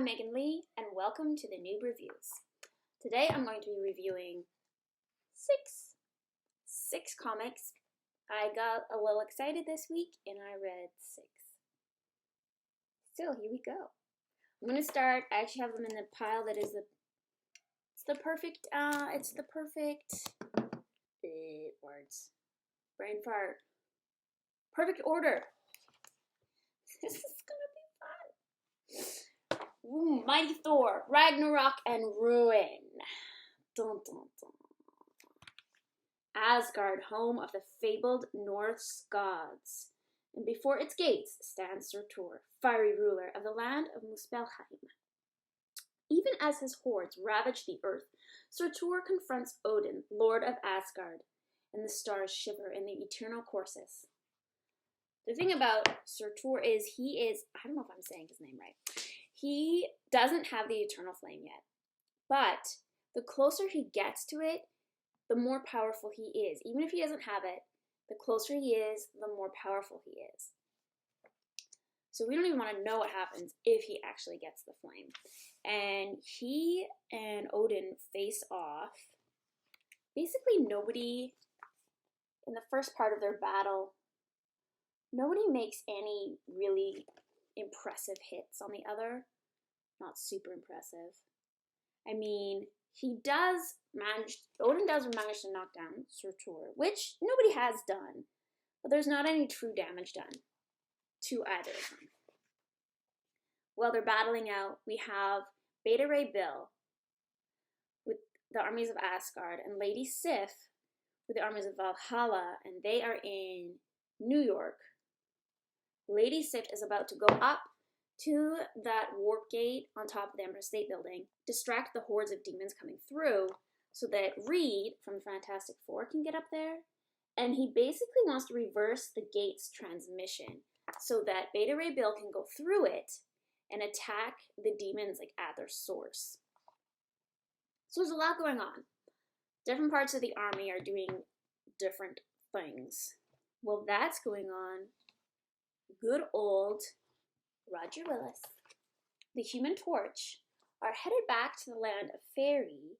Megan Lee, and welcome to the Noob Reviews. Today I'm going to be reviewing six comics. I got a little excited this week and I read 6. So here we go. I'm going to start. I actually have them in the pile that is the perfect words. Brain fart. Perfect order. This is gonna be fun. Ooh, Mighty Thor, Ragnorok, and Ruin. Dun, dun, dun. Asgard, home of the fabled Norse gods. And before its gates stands Surtur, fiery ruler of the land of Muspelheim. Even as his hordes ravage the earth, Surtur confronts Odin, lord of Asgard, and the stars shiver in their eternal courses. The thing about Surtur is I don't know if I'm saying his name right. He doesn't have the eternal flame yet. But the closer he gets to it, the more powerful he is. Even if he doesn't have it, the closer he is, the more powerful he is. So we don't even want to know what happens if he actually gets the flame. And he and Odin face off. Basically nobody, in the first part of their battle, nobody makes any really impressive hits on the other. Not super impressive. I mean, Odin does manage to knock down Surtur, which nobody has done. But there's not any true damage done to either of them. While they're battling out, we have Beta Ray Bill with the armies of Asgard and Lady Sif with the armies of Valhalla, and they are in New York. Lady Sif is about to go up to that warp gate on top of the Empire State Building, distract the hordes of demons coming through so that Reed from Fantastic Four can get up there, and he basically wants to reverse the gate's transmission so that Beta Ray Bill can go through it and attack the demons at their source. So there's a lot going on. Different parts of the army are doing different things. While that's going on, good old Roger Willis, the Human Torch, are headed back to the land of Fairy,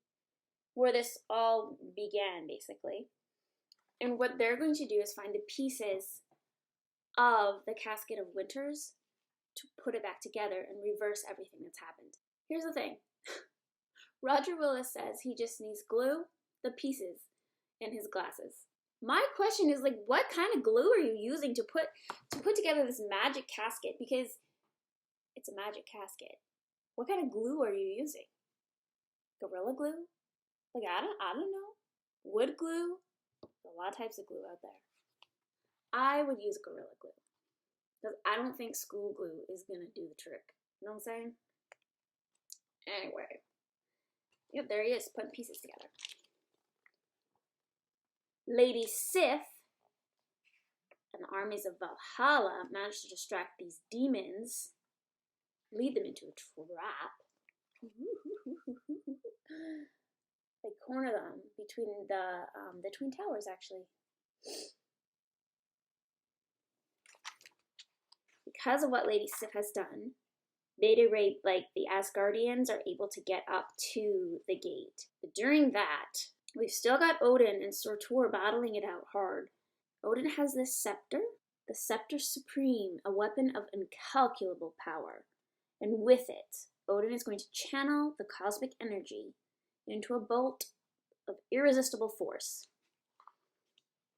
where this all began, basically. And what they're going to do is find the pieces of the Casket of Winters to put it back together and reverse everything that's happened. Here's the thing. Roger Willis says he just needs glue, the pieces, in his glasses. My question is, what kind of glue are you using to put together this magic casket? Because it's a magic casket. What kind of glue are you using? Gorilla glue? I don't know. Wood glue? There's a lot of types of glue out there. I would use Gorilla glue. Because I don't think school glue is going to do the trick. You know what I'm saying? Anyway. Yep, there he is, putting pieces together. Lady Sif and the armies of Valhalla managed to distract these demons, lead them into a trap. They corner them between the Twin Towers, actually. Because of what Lady Sif has done, Beta Ray, the Asgardians, are able to get up to the gate. But during that, we've still got Odin and Surtur battling it out hard. Odin has this scepter, the Scepter Supreme, a weapon of incalculable power. And with it, Odin is going to channel the cosmic energy into a bolt of irresistible force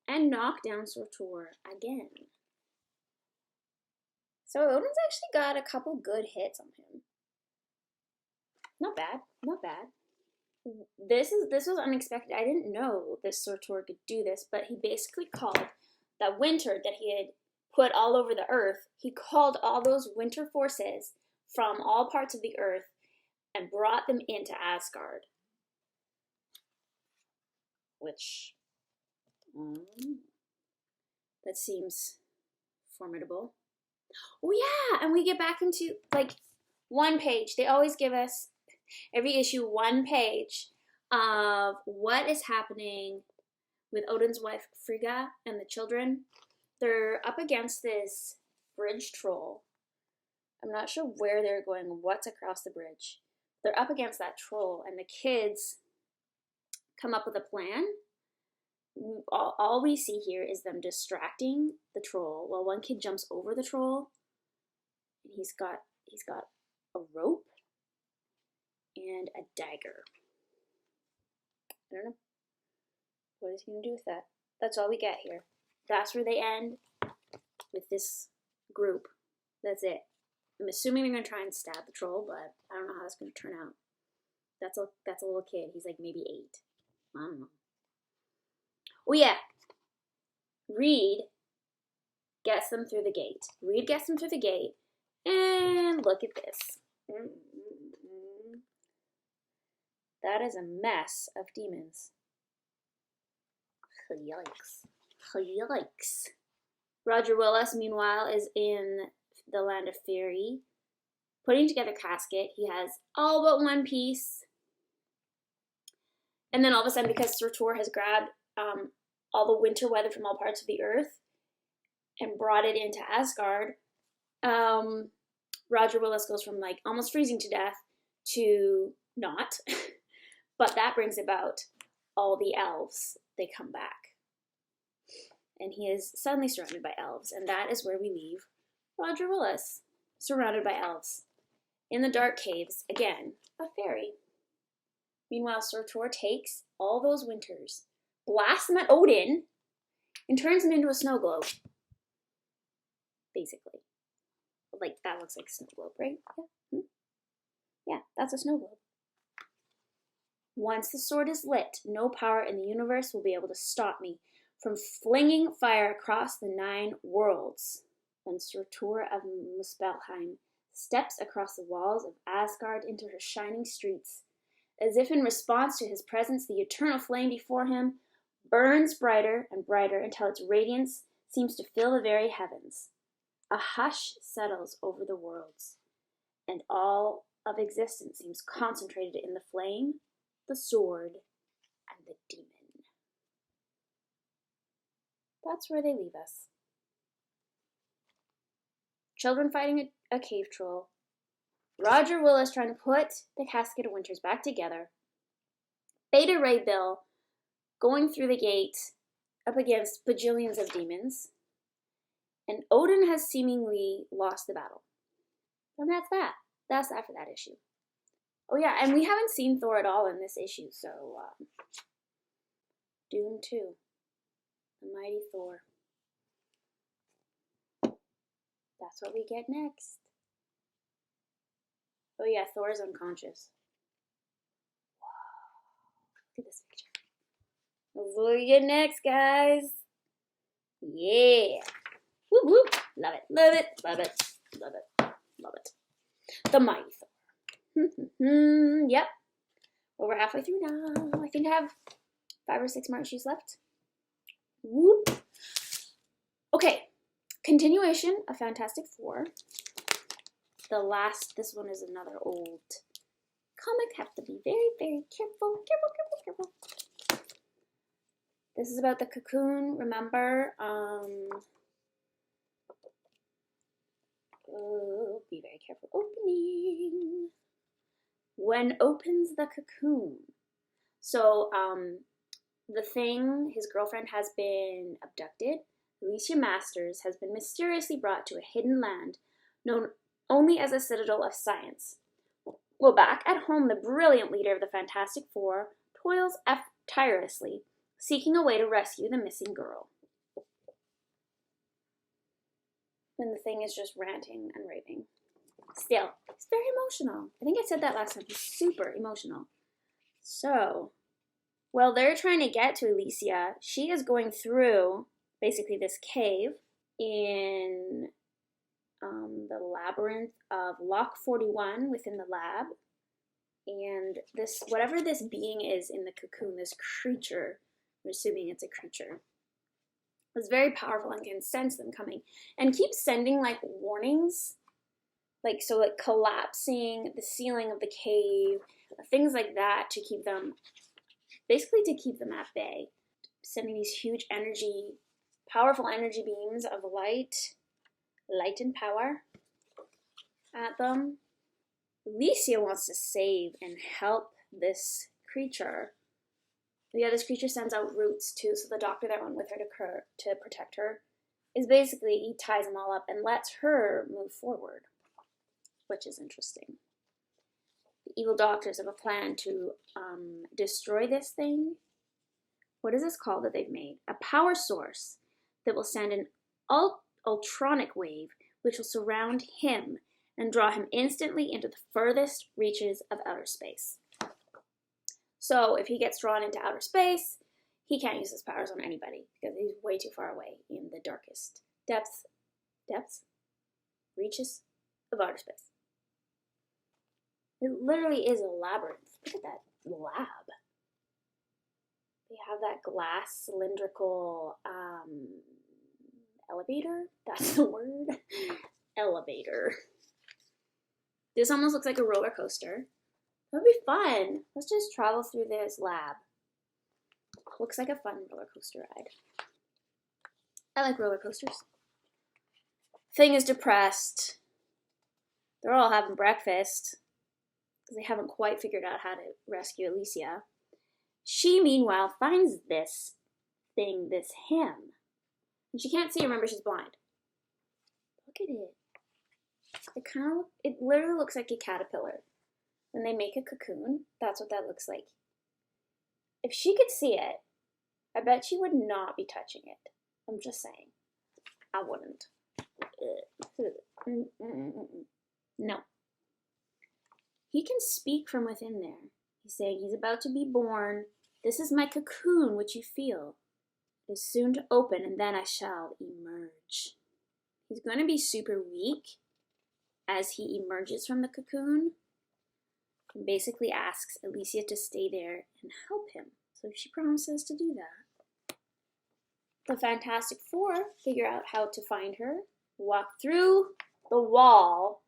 and knock down Surtur again. So Odin's actually got a couple good hits on him. Not bad, not bad. This was unexpected. I didn't know this Surtur could do this, but he basically called that winter that he had put all over the earth. He called all those winter forces from all parts of the earth and brought them into Asgard. Which, that seems formidable. Oh yeah, and we get back into one page. They always give us every issue one page of what is happening with Odin's wife Frigga and the children. They're up against this bridge troll. I'm not sure where they're going, what's across the bridge. They're up against that troll, and the kids come up with a plan. All we see here is them distracting the troll while one kid jumps over the troll, and he's got a rope and a dagger. I don't know. What is he going to do with that? That's all we get here. That's where they end with this group. That's it. I'm assuming they're going to try and stab the troll, but I don't know how that's going to turn out. That's a little kid. He's like maybe 8. I don't know. Oh yeah. Reed gets them through the gate. Reed gets them through the gate. And look at this. That is a mess of demons. Yikes. Yikes. Roger Willis, meanwhile, is in the land of fairy, putting together casket. He has all but one piece. And then all of a sudden, because Sir Tor has grabbed all the winter weather from all parts of the earth and brought it into Asgard, Roger Willis goes from like almost freezing to death to not. But that brings about all the elves. They come back. And he is suddenly surrounded by elves. And that is where we leave Roger Willis, surrounded by elves. In the dark caves, again, a fairy. Meanwhile, Sir Tor takes all those winters, blasts them at Odin, and turns them into a snow globe. Basically. Like, that looks like a snow globe, right? Yeah, yeah, that's a snow globe. Once the sword is lit, no power in the universe will be able to stop me from flinging fire across the 9 worlds. Then Sir Tor of Muspelheim steps across the walls of Asgard into her shining streets. As if in response to his presence, the eternal flame before him burns brighter and brighter until its radiance seems to fill the very heavens. A hush settles over the worlds, and all of existence seems concentrated in the flame, the sword, and the demon. That's where they leave us. Children fighting a cave troll. Roger Willis trying to put the Casket of Winters back together. Beta Ray Bill going through the gate up against bajillions of demons. And Odin has seemingly lost the battle. And that's that. That's that for that issue. Oh yeah, and we haven't seen Thor at all in this issue, so Doom 2. The Mighty Thor. That's what we get next. Oh yeah, Thor is unconscious. Wow. Look at this picture. That's what we get next, guys. Yeah. Woo woo. Love it. Love it. Love it. Love it. Love it. The Mighty Thor. Yep. Well, we're halfway through now. I think I have 5 or 6 more issues left. Whoop. Okay. Continuation of Fantastic Four. This one is another old comic. Have to be very, very careful. Careful. This is about the Cocoon, remember? Oh, be very careful. Opening. When opens the Cocoon. So, the Thing, his girlfriend, has been abducted. Alicia Masters has been mysteriously brought to a hidden land known only as a citadel of science. Well, back at home, the brilliant leader of the Fantastic Four toils tirelessly, seeking a way to rescue the missing girl. And the Thing is just ranting and raving. Still, it's very emotional. I think I said that last time. He's super emotional. So, while they're trying to get to Alicia, she is going through basically this cave in the labyrinth of Lock 41 within the lab. And this, whatever this being is in the cocoon, this creature, I'm assuming it's a creature, is very powerful and can sense them coming and keeps sending like warnings, like so like collapsing the ceiling of the cave, things like that to keep them, basically to keep them at bay, sending these huge powerful energy beams of light and power at them. Alicia wants to save and help this creature. Yeah, this creature sends out roots too, so the doctor that went with her to protect her is basically, he ties them all up and lets her move forward, which is interesting. The evil doctors have a plan to destroy this thing. What is this called that they've made? A power source that will send an ultronic wave which will surround him and draw him instantly into the furthest reaches of outer space. So if he gets drawn into outer space, he can't use his powers on anybody because he's way too far away in the darkest reaches of outer space. It literally is a labyrinth. Look at that lab. They have that glass cylindrical elevator. That's the word. Elevator. This almost looks like a roller coaster. That would be fun. Let's just travel through this lab. Looks like a fun roller coaster ride. I like roller coasters. Thing is depressed. They're all having breakfast because they haven't quite figured out how to rescue Alicia. She, meanwhile, finds this thing, this him. And she can't see, remember, she's blind. Look at it. It literally looks like a caterpillar. When they make a cocoon, that's what that looks like. If she could see it, I bet she would not be touching it. I'm just saying. I wouldn't. No. He can speak from within there. He's saying he's about to be born. This is my cocoon, which you feel. It is soon to open, and then I shall emerge. He's going to be super weak as he emerges from the cocoon. And basically asks Alicia to stay there and help him. So she promises to do that. The Fantastic Four figure out how to find her, walk through the wall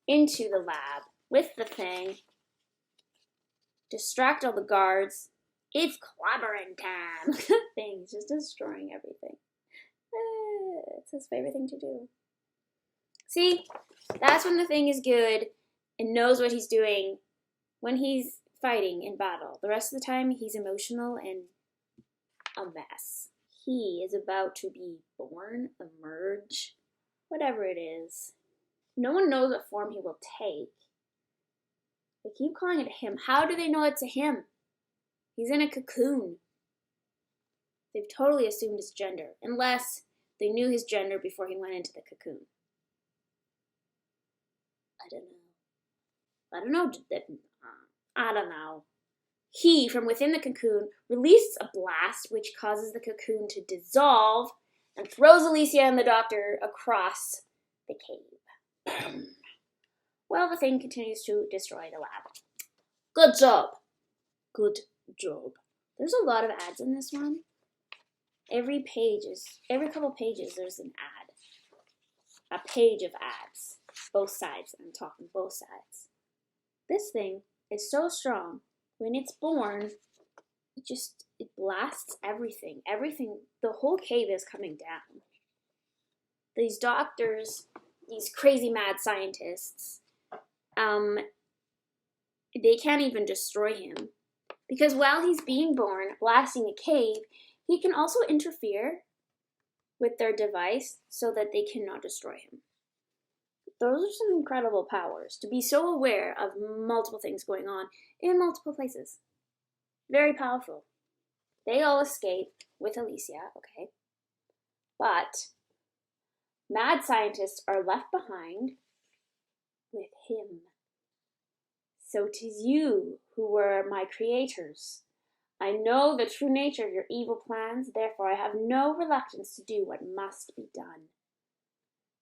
into the lab with the thing, distract all the guards. It's clobbering time. Thing's just destroying everything. It's his favorite thing to do. See, that's when the Thing is good and knows what he's doing when he's fighting in battle. The rest of the time, he's emotional and a mess. He is about to be born, emerge, whatever it is. No one knows what form he will take. They keep calling it him. How do they know it's a him? He's in a cocoon. They've totally assumed his gender, unless they knew his gender before he went into the cocoon. I don't know. He, from within the cocoon, releases a blast which causes the cocoon to dissolve and throws Alicia and the doctor across the cave. Well, the Thing continues to destroy the lab. Good job. Good job. There's a lot of ads in this one. Every couple pages, there's an ad. A page of ads. Both sides. I'm talking both sides. This thing is so strong. When it's born, it blasts everything. Everything, the whole cave is coming down. These doctors, these crazy mad scientists, they can't even destroy him. Because while he's being born, blasting a cave, he can also interfere with their device so that they cannot destroy him. Those are some incredible powers, to be so aware of multiple things going on in multiple places. Very powerful. They all escape with Alicia, okay? But mad scientists are left behind with him. So 'tis you who were my creators. I know the true nature of your evil plans, therefore I have no reluctance to do what must be done.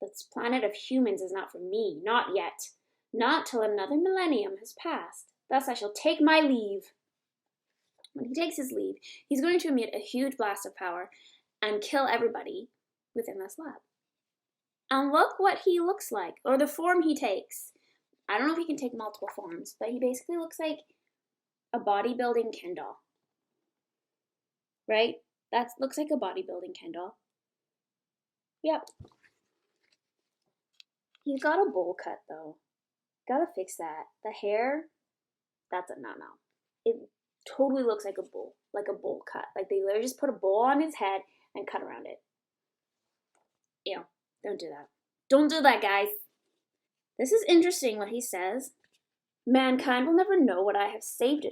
This planet of humans is not for me, not yet. Not till another millennium has passed. Thus I shall take my leave. When he takes his leave, he's going to emit a huge blast of power and kill everybody within this lab. And look what he looks like, or the form he takes. I don't know if he can take multiple forms, but he basically looks like a bodybuilding Ken doll. Right? That looks like a bodybuilding Ken doll. Yep. He's got a bowl cut, though. Gotta fix that. The hair, that's a no-no. It totally looks like a bowl cut. Like they literally just put a bowl on his head and cut around it. Ew, don't do that. Don't do that, guys. This is interesting what he says. Mankind will never know what I have saved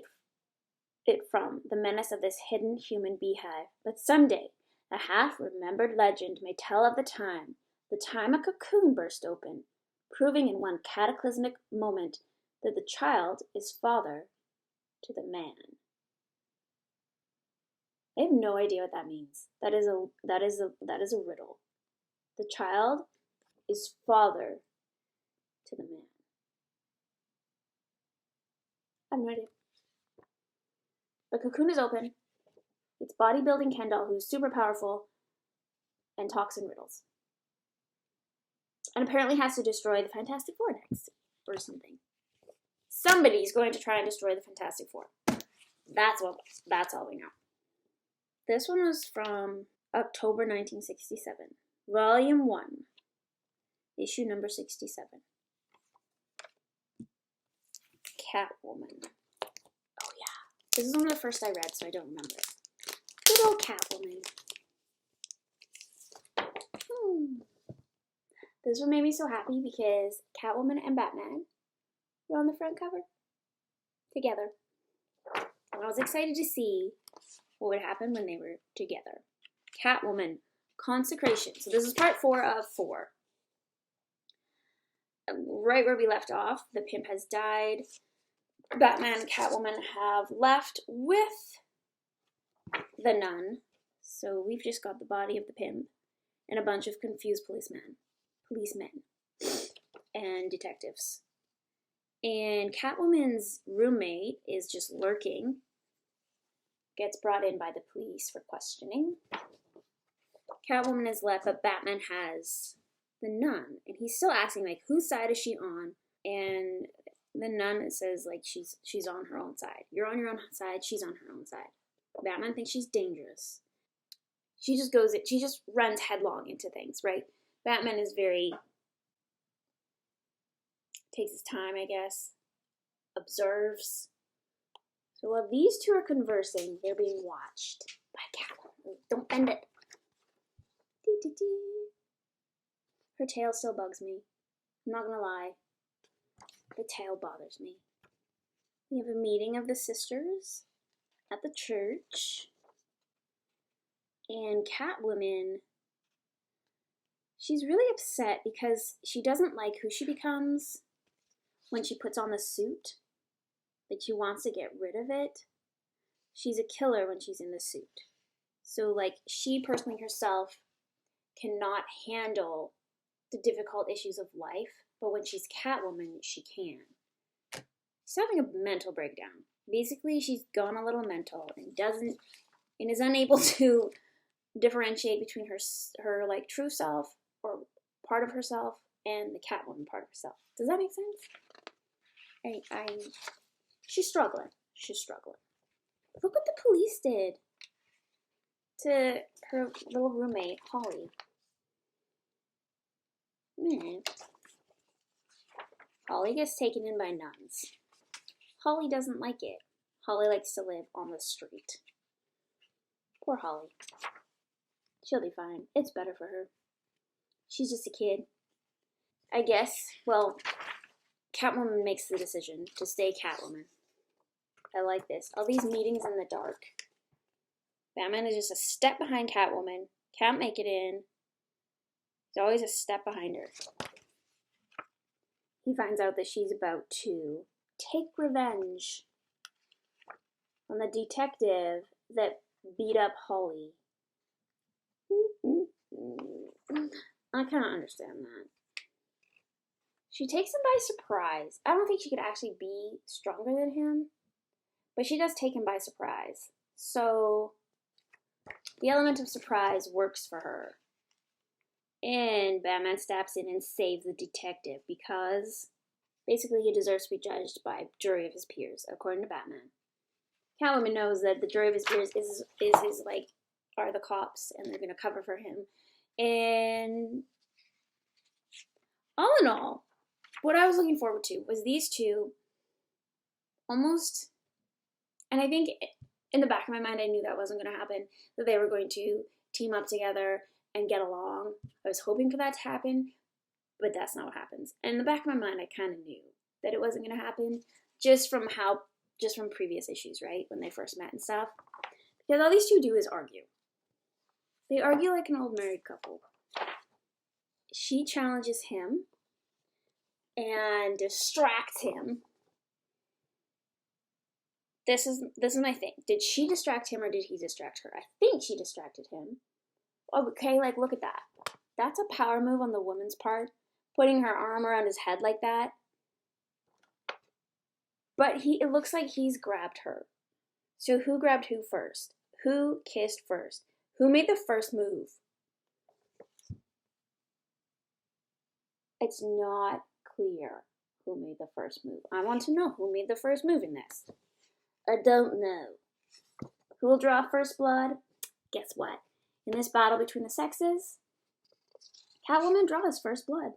it from, the menace of this hidden human beehive. But someday, a half-remembered legend may tell of the time a cocoon burst open, proving in one cataclysmic moment that the child is father to the man. I have no idea what that means. That is a riddle. The child is father to the man. I have no idea. The cocoon is open. It's bodybuilding Ken doll who's super powerful and talks in riddles. And apparently has to destroy the Fantastic Four next, or something. Somebody's going to try and destroy the Fantastic Four. That's all we know. This one was from October 1967. Volume 1. Issue number 67. Catwoman. Oh yeah. This is one of the first I read, so I don't remember it. Good old Catwoman. This one made me so happy because Catwoman and Batman were on the front cover together. And I was excited to see what would happen when they were together. Catwoman, Consecration. So this is part 4 of 4. Right where we left off, the pimp has died. Batman and Catwoman have left with the nun. So we've just got the body of the pimp and a bunch of confused policemen and detectives. And Catwoman's roommate is just lurking, gets brought in by the police for questioning. Catwoman is left, but Batman has the nun, and he's still asking, like, whose side is she on? And the nun says, like, she's on her own side. You're on your own side, she's on her own side. Batman thinks she's dangerous. She just runs headlong into things, right? Batman is takes his time, I guess, observes. So while these two are conversing, they're being watched by Catwoman. Don't bend it. Her tail still bugs me. I'm not gonna lie. The tail bothers me. We have a meeting of the sisters at the church. And Catwoman, she's really upset because she doesn't like who she becomes when she puts on the suit. Like, she wants to get rid of it. She's a killer when she's in the suit. So, like, she personally herself cannot handle the difficult issues of life, but when she's Catwoman, she can. She's having a mental breakdown. Basically, she's gone a little mental and is unable to differentiate between her like true self or part of herself and the Catwoman part of herself. Does that make sense? She's struggling. Look what the police did to her little roommate, Holly. Man. Holly gets taken in by nuns. Holly doesn't like it. Holly likes to live on the street. Poor Holly. She'll be fine. It's better for her. She's just a kid. I guess, well, Catwoman makes the decision to stay Catwoman. I like this. All these meetings in the dark. Batman is just a step behind Catwoman. Can't make it in. He's always a step behind her. He finds out that she's about to take revenge on the detective that beat up Holly. I kind of understand that. She takes him by surprise. I don't think she could actually be stronger than him, but she does take him by surprise. So the element of surprise works for her. And Batman steps in and saves the detective because basically he deserves to be judged by a jury of his peers, according to Batman. Catwoman knows that the jury of his peers is his, like, are the cops, and they're going to cover for him. And all in all, what I was looking forward to was these two almost, and I think in the back of my mind I knew that wasn't going to happen, that they were going to team up together and get along. I was hoping for that to happen, but that's not what happens. And in the back of my mind I kind of knew that it wasn't going to happen just from previous issues, right? When they first met and stuff. Because all these two do is argue. They argue like an old married couple. She challenges him and distracts him. This is my thing. Did she distract him or did he distract her? I think she distracted him. Okay, like look at that. That's a power move on the woman's part. Putting her arm around his head like that. But it looks like he's grabbed her. So who grabbed who first? Who kissed first? Who made the first move? It's not clear who made the first move. I want to know who made the first move in this. I don't know. Who will draw first blood? Guess what? In this battle between the sexes, Catwoman draws first blood.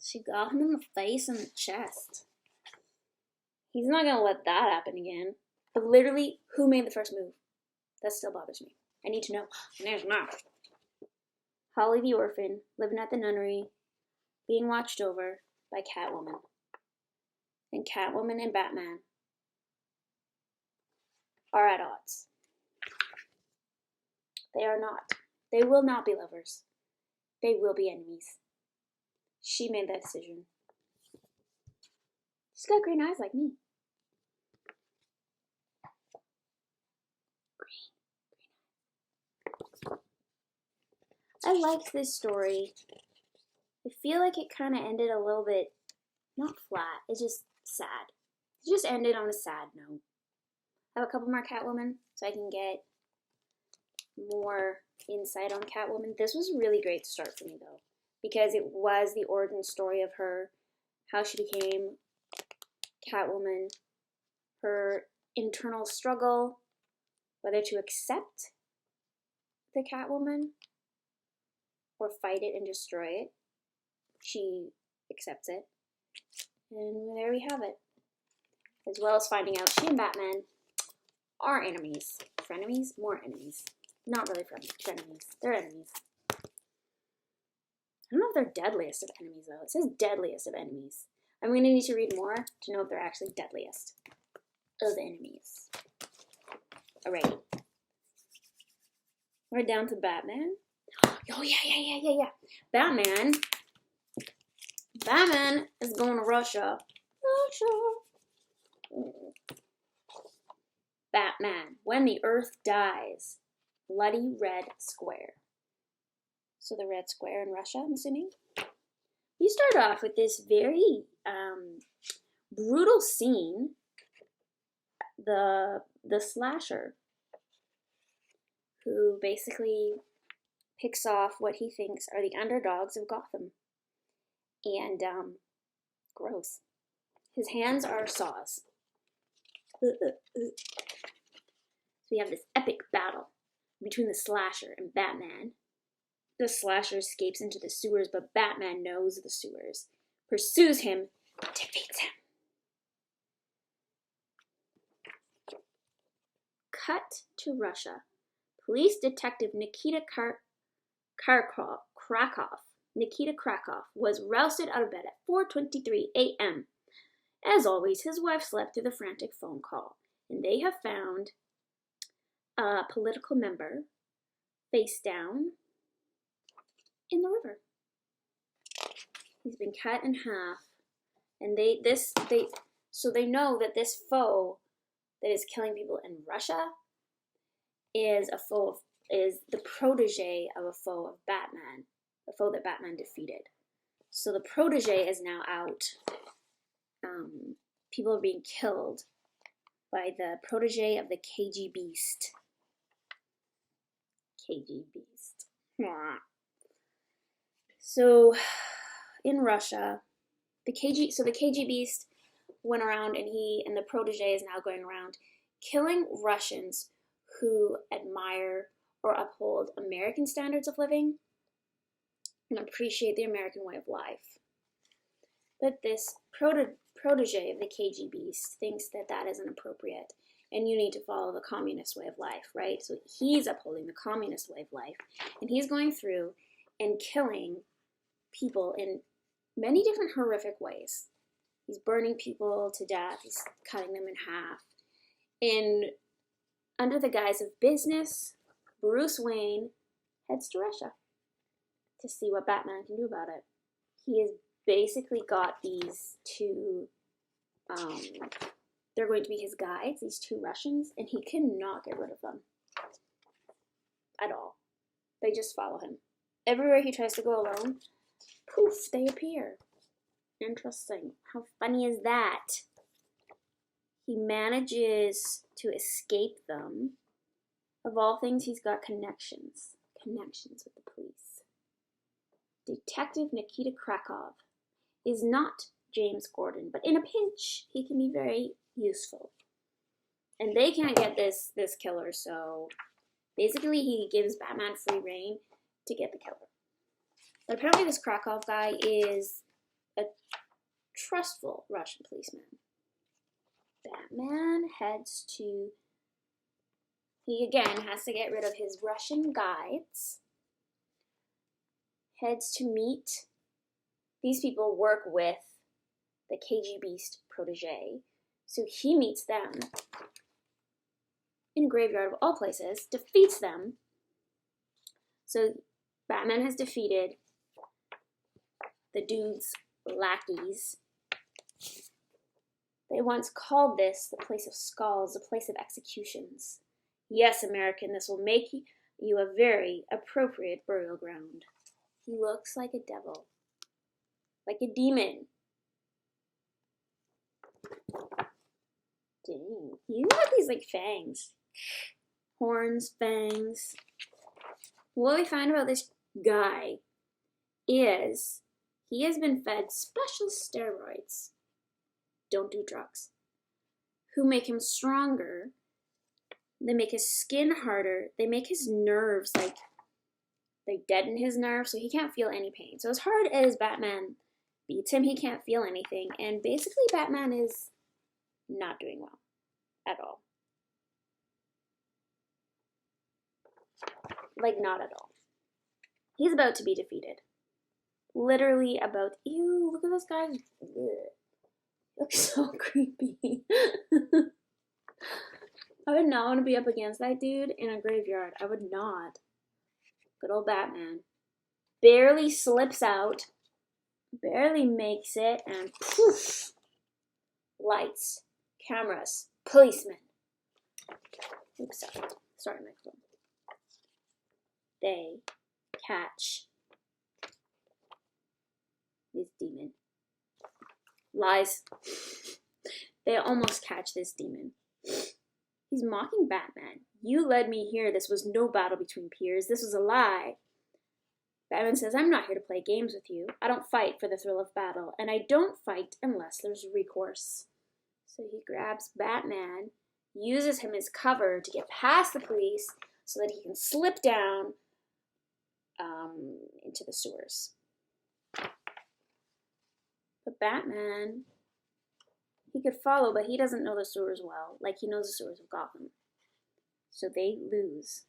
She got him in the face and the chest. He's not going to let that happen again. But literally, who made the first move? That still bothers me. I need to know. And there's not. Holly the orphan, living at the nunnery, being watched over by Catwoman. And Catwoman and Batman are at odds. They are not. They will not be lovers. They will be enemies. She made that decision. She's got green eyes like me. I liked this story. I feel like it kind of ended a little bit, not flat, it's just sad. It just ended on a sad note. I have a couple more Catwoman so I can get more insight on Catwoman. This was a really great start for me though, because it was the origin story of her, how she became Catwoman, her internal struggle, whether to accept the Catwoman or fight it and destroy it. She accepts it. And there we have it. As well as finding out she and Batman are enemies. Frenemies? More enemies. Not really frenemies. They're enemies. I don't know if they're deadliest of enemies though. It says deadliest of enemies. I'm going to need to read more to know if they're actually deadliest of enemies. Alright. We're down to Batman. Oh, yeah. Batman is going to Russia. Batman, when the earth dies. Bloody red square. So the red square in Russia, I'm assuming. We start off with this very brutal scene. The slasher, who basically picks off what he thinks are the underdogs of Gotham. And, gross. His hands are saws. So we have this epic battle between the slasher and Batman. The slasher escapes into the sewers, but Batman knows the sewers, pursues him, defeats him. Cut to Russia. Police detective Nikita Krakoff was rousted out of bed at 4:23 a.m. As always, his wife slept through the frantic phone call, and they have found a political member face down in the river. He's been cut in half, and they know that this foe that is killing people in Russia is the protege of a foe of Batman, the foe that Batman defeated. So the protege is now out. People are being killed by the protege of the KG Beast. KG Beast. So in Russia, the KG Beast went around, and the protege is now going around killing Russians who admire or uphold American standards of living and appreciate the American way of life. But this protege of the KG Beast thinks that that isn't appropriate, and you need to follow the communist way of life, right? So he's upholding the communist way of life, and he's going through and killing people in many different horrific ways. He's burning people to death. He's cutting them in half. Under the guise of business, Bruce Wayne heads to Russia to see what Batman can do about it. He has basically got these two, they're going to be his guides, these two Russians, and he cannot get rid of them at all. They just follow him. Everywhere he tries to go alone, poof, they appear. Interesting. How funny is that? He manages to escape them. Of all things, he's got connections with the police. Detective Nikita Krakow is not James Gordon, but in a pinch, he can be very useful. And they can't get this killer, so basically he gives Batman free reign to get the killer. But apparently this Krakow guy is a trustful Russian policeman. Batman heads to... He again has to get rid of his Russian guides. Heads to meet... These people work with the KG Beast protege. So he meets them in a graveyard of all places, defeats them. So Batman has defeated the dude's lackeys. They once called this the place of skulls, the place of executions. Yes, American, this will make you a very appropriate burial ground. He looks like a devil, like a demon. Dang, he got these like fangs. Horns, fangs. What we find about this guy is he has been fed special steroids. Don't do drugs. Who make him stronger. They make his skin harder. They make his nerves like, they deaden his nerves so he can't feel any pain. So as hard as Batman beats him, he can't feel anything. And basically Batman is not doing well at all. Like, not at all. He's about to be defeated. Literally about... Ew, look at this guy. Ugh. Looks so creepy. I would not want to be up against that dude in a graveyard. I would not. Good old Batman. Barely slips out. Barely makes it. And poof. Lights. Cameras. Policemen. Oops, sorry, microphone. They catch this demon. Lies. They almost catch this demon. He's mocking Batman. You led me here. This was no battle between peers. This was a lie. Batman says, I'm not here to play games with you. I don't fight for the thrill of battle, and I don't fight unless there's recourse. So he grabs Batman, uses him as cover to get past the police so that he can slip down into the sewers. But Batman, he could follow, but he doesn't know the sewers well, like he knows the sewers of Gotham. So they lose.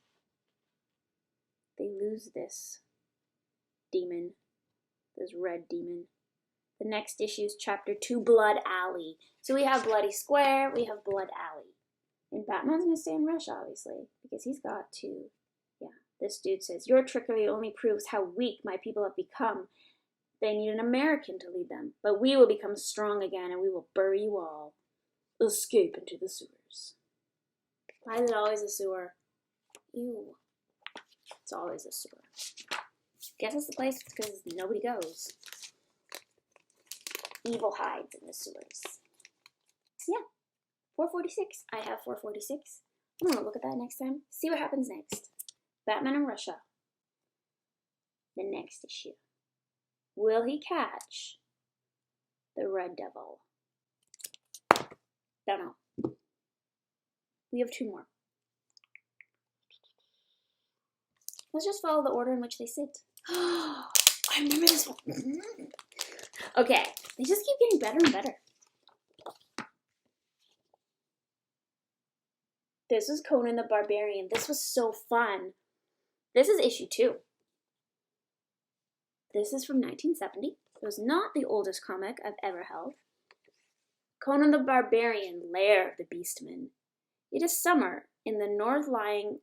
They lose this demon, this red demon. The next issue is Chapter 2, Blood Alley. So we have Bloody Square, we have Blood Alley. And Batman's going to stay in Russia, obviously, because he's got to, This dude says, your trickery only proves how weak my people have become. They need an American to lead them, but we will become strong again and we will bury you all. Escape into the sewers. Why is it always a sewer? Ew. It's always a sewer. Guess it's the place because nobody goes. Evil hides in the sewers. So yeah, 446. I have 446. I'm going to look at that next time. See what happens next. Batman in Russia. The next issue. Will he catch the Red Devil? Don't know. We have 2 more. Let's just follow the order in which they sit. I remember this one. Okay, they just keep getting better and better. This was Conan the Barbarian. This was so fun. This is issue 2. This is from 1970. It was not the oldest comic I've ever held. Conan the Barbarian, Lair of the Beastmen. It is summer in the north-lying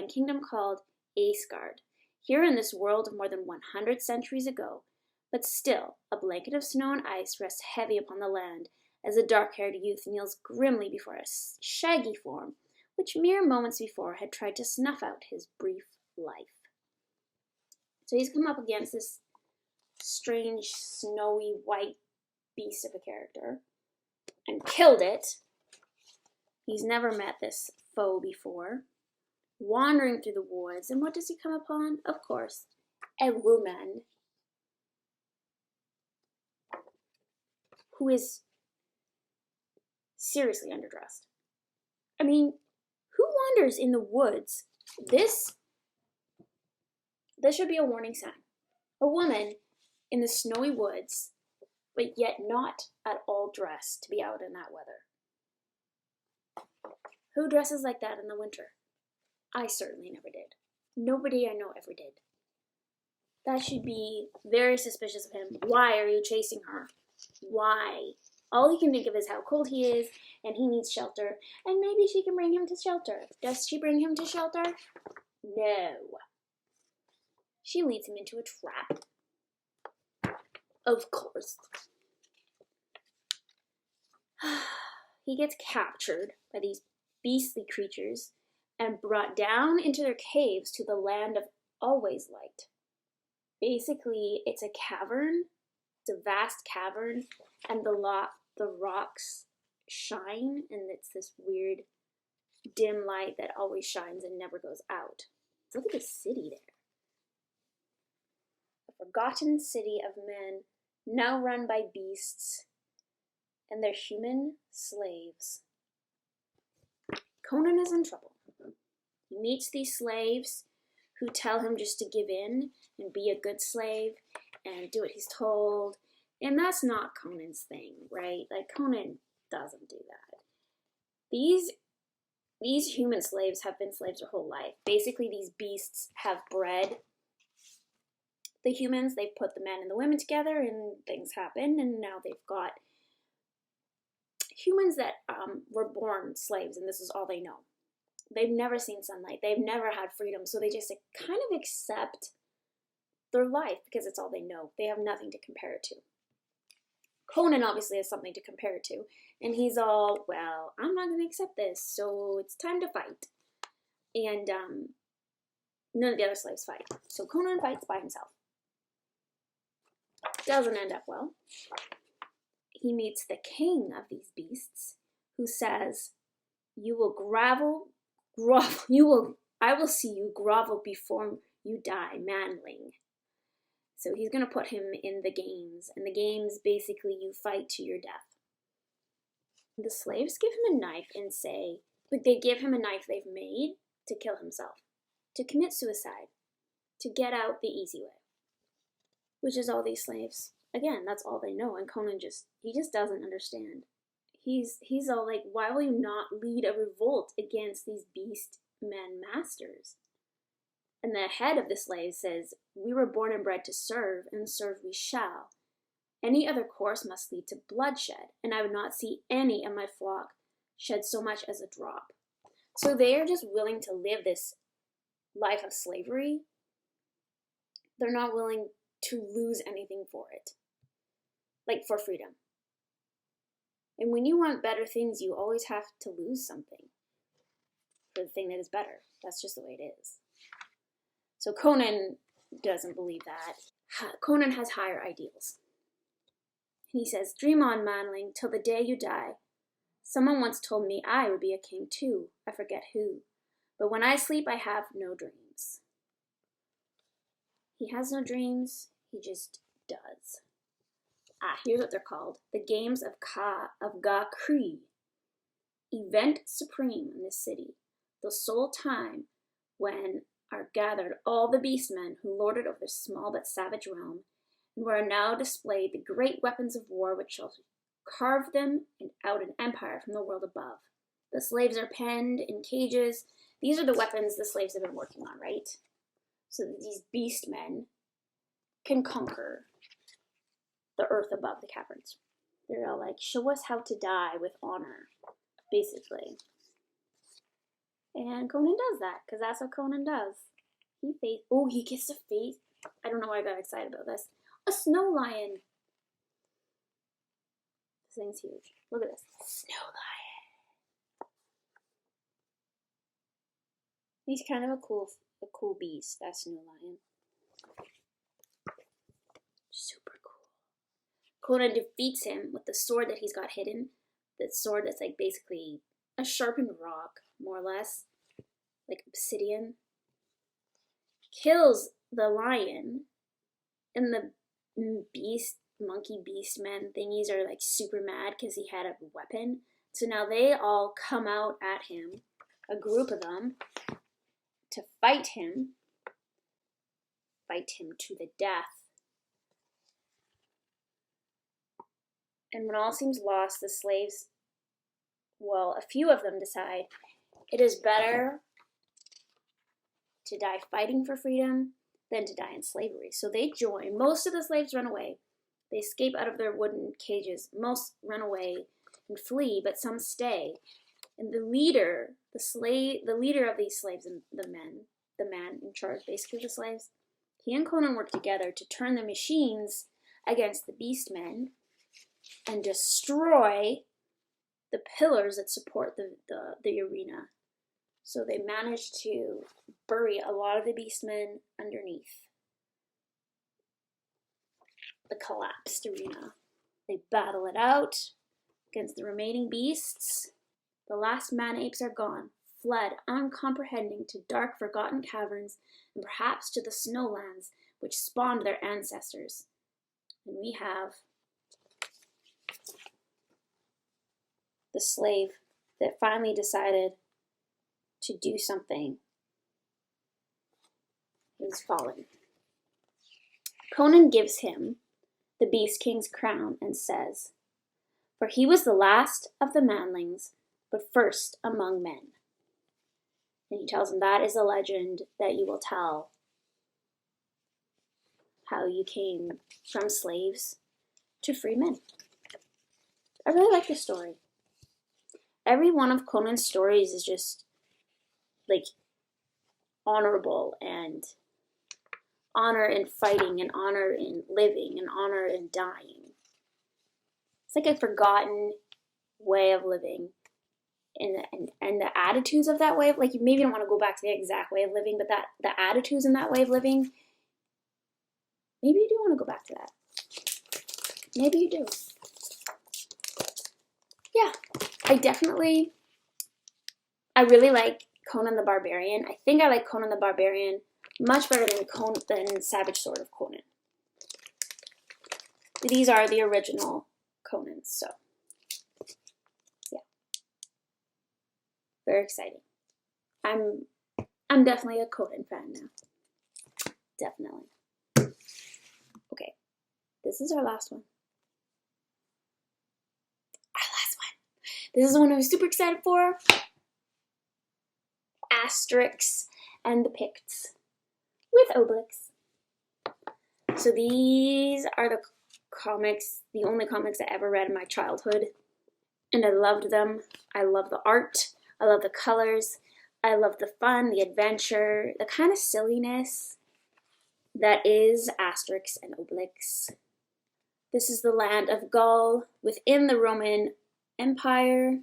kingdom called Asgard, here in this world of more than 100 centuries ago. But still, a blanket of snow and ice rests heavy upon the land as a dark-haired youth kneels grimly before a shaggy form, which mere moments before had tried to snuff out his brief life. So he's come up against this strange, snowy, white beast of a character and killed it. He's never met this foe before. Wandering through the woods, and what does he come upon? Of course, a woman who is seriously underdressed. I mean, who wanders in the woods? This should be a warning sign. A woman in the snowy woods, but yet not at all dressed to be out in that weather. Who dresses like that in the winter? I certainly never did. Nobody I know ever did. That should be very suspicious of him. Why are you chasing her? Why? All he can think of is how cold he is, and he needs shelter, and maybe she can bring him to shelter. Does she bring him to shelter? No. She leads him into a trap. Of course. He gets captured by these beastly creatures and brought down into their caves to the land of always light. Basically, it's a cavern. It's a vast cavern, and the rocks shine, and it's this weird dim light that always shines and never goes out. So look at the city there. A forgotten city of men, now run by beasts and their human slaves. Conan is in trouble. He meets these slaves who tell him just to give in and be a good slave and do what he's told. And that's not Conan's thing, right? Like, Conan doesn't do that. These human slaves have been slaves their whole life. Basically, these beasts have bred the humans. They put the men and the women together and things happen. And now they've got humans that were born slaves, and this is all they know. They've never seen sunlight. They've never had freedom. So they just kind of accept their life because it's all they know. They have nothing to compare it to. Conan obviously has something to compare it to. And he's all, well, I'm not going to accept this, so it's time to fight. And none of the other slaves fight. So Conan fights by himself. Doesn't end up well. He meets the king of these beasts, who says, I will see you grovel before you die, manling. So he's going to put him in the games. And the games, basically, you fight to your death. The slaves give him a knife and say, they give him a knife they've made to kill himself, to commit suicide, to get out the easy way. Which is all these slaves. Again, that's all they know. And Conan just doesn't understand. He's all like, why will you not lead a revolt against these beast men masters? And the head of the slaves says, we were born and bred to serve, and serve we shall. Any other course must lead to bloodshed, and I would not see any of my flock shed so much as a drop. So they are just willing to live this life of slavery. They're not willing to lose anything for it. Like for freedom. And when you want better things, you always have to lose something for the thing that is better. That's just the way it is. So Conan doesn't believe that. Conan has higher ideals. He says, dream on, manling, till the day you die. Someone once told me I would be a king too. I forget who. But when I sleep, I have no dreams. He has no dreams. He just does. Here's what they're called. The Games of Ga-Kree. Event supreme in this city. The sole time when are gathered all the beastmen who lorded over this small but savage realm, and where are now displayed the great weapons of war which shall carve them out an empire from the world above. The slaves are penned in cages. These are the weapons the slaves have been working on, right? So that these beast men can conquer the earth above the caverns. They're all like, show us how to die with honor, basically. And Conan does that, because that's what Conan does. He gets to face, I don't know why I got excited about this, a snow lion. This thing's huge. Look at this. Snow lion. He's kind of a cool beast, that snow lion. Super cool. Conan defeats him with the sword that he's got hidden. The sword that's like basically a sharpened rock, more or less, like obsidian. Kills the lion, and the monkey beast men thingies are like super mad because he had a weapon. So now they all come out at him, a group of them, to fight him to the death. And when all seems lost, the slaves, well, a few of them decide it is better to die fighting for freedom than to die in slavery. So they join. Most of the slaves run away. They escape out of their wooden cages. Most run away and flee, but some stay. And the leader of these slaves, and the man in charge, basically the slaves, he and Conan work together to turn the machines against the beast men and destroy the pillars that support the arena. So they managed to bury a lot of the beastmen underneath the collapsed arena. They battle it out against the remaining beasts. The last man-apes are gone, fled uncomprehending to dark forgotten caverns and perhaps to the snowlands which spawned their ancestors. And we have the slave that finally decided to do something. He's fallen. Conan gives him the Beast King's crown and says, "For he was the last of the manlings, but first among men." And he tells him that is a legend that you will tell, how you came from slaves to free men. I really like this story. Every one of Conan's stories is just like honorable, and honor in fighting, and honor in living, and honor in dying. It's like a forgotten way of living, and the attitudes of that way of, like, you maybe don't want to go back to the exact way of living, but that the attitudes in that way of living, maybe you do want to go back to that. Maybe you do. Yeah, I really like Conan the Barbarian. I think I like Conan the Barbarian much better than Savage Sword of Conan. These are the original Conans, so yeah. Very exciting. I'm definitely a Conan fan now. Definitely. Okay, this is our last one. This is the one I was super excited for. Asterix and the Picts with Obelix. So these are the comics, the only comics I ever read in my childhood. And I loved them. I love the art. I love the colors. I love the fun, the adventure, the kind of silliness that is Asterix and Obelix. This is the land of Gaul within the Roman Empire,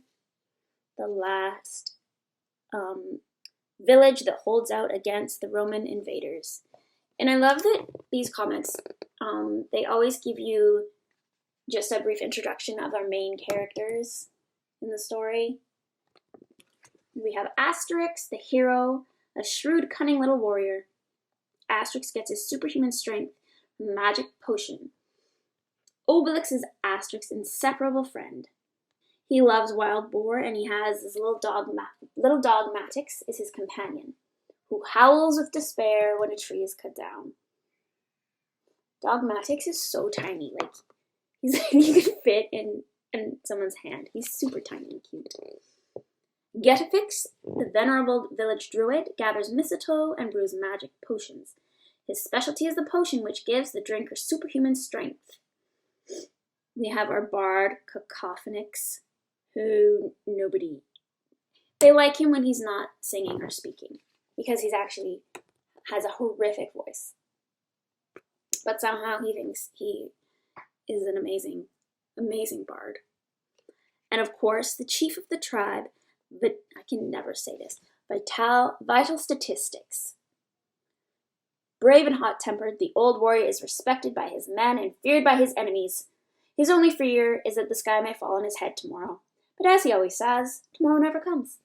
the last village that holds out against the Roman invaders. And I love that these comics, they always give you just a brief introduction of our main characters in the story. We have Asterix, the hero, a shrewd, cunning little warrior. Asterix gets his superhuman strength from a magic potion. Obelix is Asterix's inseparable friend. He loves wild boar, and he has his little dog Matix is his companion, who howls with despair when a tree is cut down. Dogmatix is so tiny. Like, he could fit in someone's hand. He's super tiny and cute. Getafix, the venerable village druid, gathers mistletoe and brews magic potions. His specialty is the potion which gives the drinker superhuman strength. We have our bard, Cacophonix, who nobody... They like him when he's not singing or speaking, because he's actually has a horrific voice. But somehow he thinks he is an amazing, amazing bard. And of course, the chief of the tribe, but I can never say this, Vital Statistics. Brave and hot-tempered, the old warrior is respected by his men and feared by his enemies. His only fear is that the sky may fall on his head tomorrow. But as he always says, tomorrow never comes.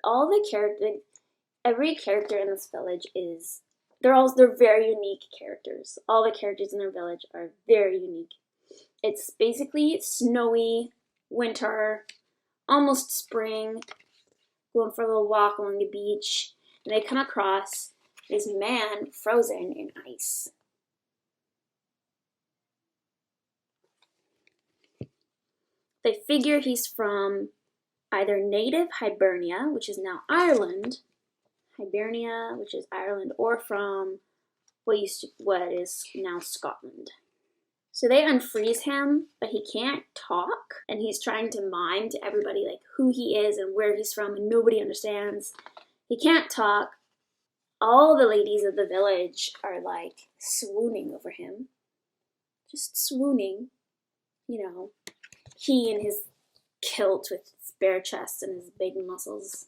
Every character in this village they're very unique characters. All the characters in their village are very unique. It's basically snowy, winter, almost spring, going for a little walk along the beach, and they come across this man frozen in ice. They figure he's from either native Hibernia, which is now Ireland, or from what is now Scotland. So they unfreeze him, but he can't talk, and he's trying to mime to everybody like who he is and where he's from, and nobody understands. He can't talk. All the ladies of the village are like swooning over him. Just swooning, He and his kilt with his bare chest and his big muscles.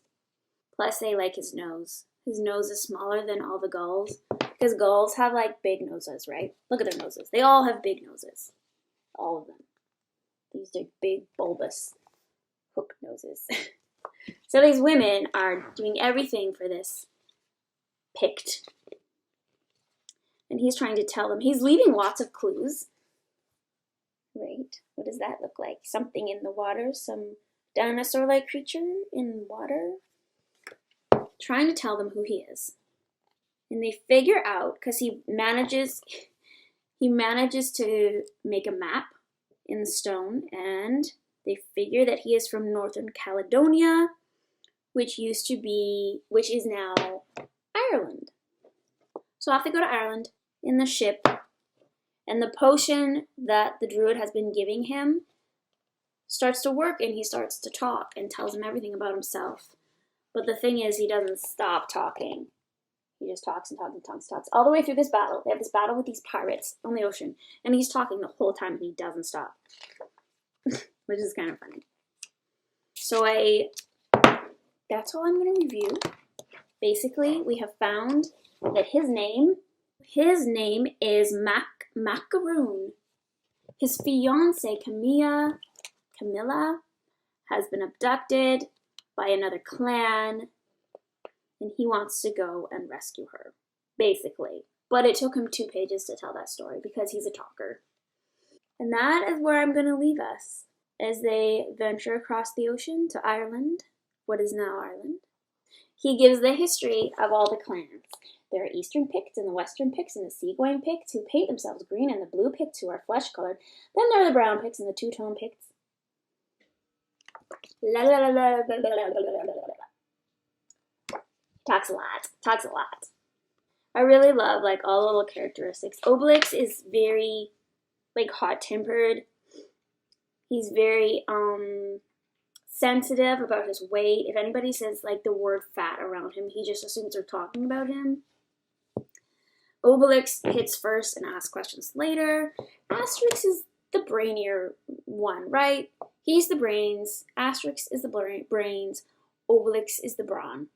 Plus, they like his nose. His nose is smaller than all the gulls, because gulls have like big noses, right? Look at their noses. They all have big noses. All of them. These are big, bulbous, hook noses. So these women are doing everything for this Pict. And he's trying to tell them. He's leaving lots of clues. Right. What does that look like? Something in the water? Some dinosaur-like creature in water? Trying to tell them who he is. And they figure out, because he manages to make a map in the stone, and they figure that he is from Northern Caledonia, which is now Ireland. So off they go to Ireland in the ship, and the potion that the druid has been giving him starts to work, and he starts to talk and tells him everything about himself. But the thing is, he doesn't stop talking. He just talks and talks and talks and talks. All the way through this battle. They have this battle with these pirates on the ocean, and he's talking the whole time, and he doesn't stop. Which is kind of funny. So that's all I'm going to review. Basically, we have found that his name is Macaroon. His fiancée, Camilla, has been abducted by another clan, and he wants to go and rescue her, basically. But it took him 2 pages to tell that story, because he's a talker. And that is where I'm going to leave us, as they venture across the ocean to Ireland, what is now Ireland. He gives the history of all the clans. There are Eastern Picts and the Western Picts and the Seagoing Picts who paint themselves green, and the Blue Picts who are flesh-colored. Then there are the Brown Picts and the Two-Tone Picts. Talks a lot. I really love all the little characteristics. Obelix is very hot-tempered. He's very sensitive about his weight. If anybody says the word fat around him, he just assumes they're talking about him. Obelix hits first and asks questions later. Asterix is the brainier one, right? He's the brains. Asterix is the brains. Obelix is the brawn.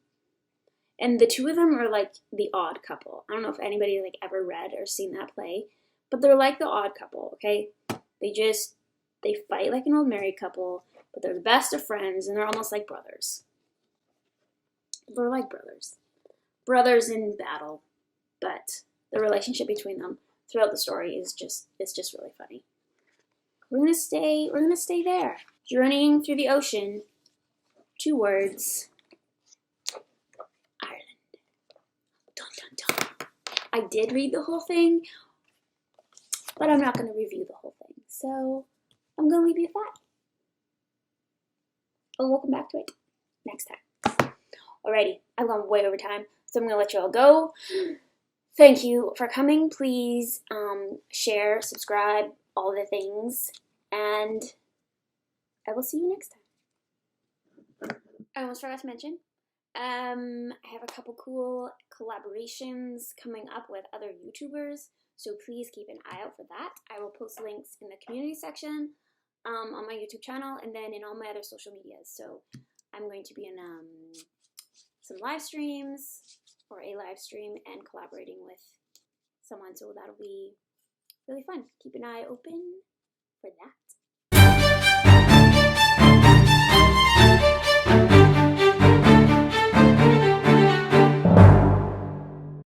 And the two of them are the odd couple. I don't know if anybody ever read or seen that play, but they're like the odd couple, okay? They fight like an old married couple, but they're the best of friends, and they're almost like brothers. They're like brothers. Brothers in battle, but the relationship between them throughout the story is just really funny. We're gonna stay there. Journeying through the ocean towards Ireland. Dun, dun, dun. I did read the whole thing. but I'm not going to review the whole thing. So I'm going to leave you at that. And we'll come back to it next time. Alrighty, I've gone way over time, so I'm going to let you all go. Thank you for coming. Please share, subscribe, all the things, and I will see you next time. I almost forgot to mention, I have a couple cool collaborations coming up with other YouTubers, so please keep an eye out for that. I will post links in the community section on my YouTube channel and then in all my other social medias. So I'm going to be in some live streams or a live stream and collaborating with someone, so that'll be really fun. Keep an eye open for that.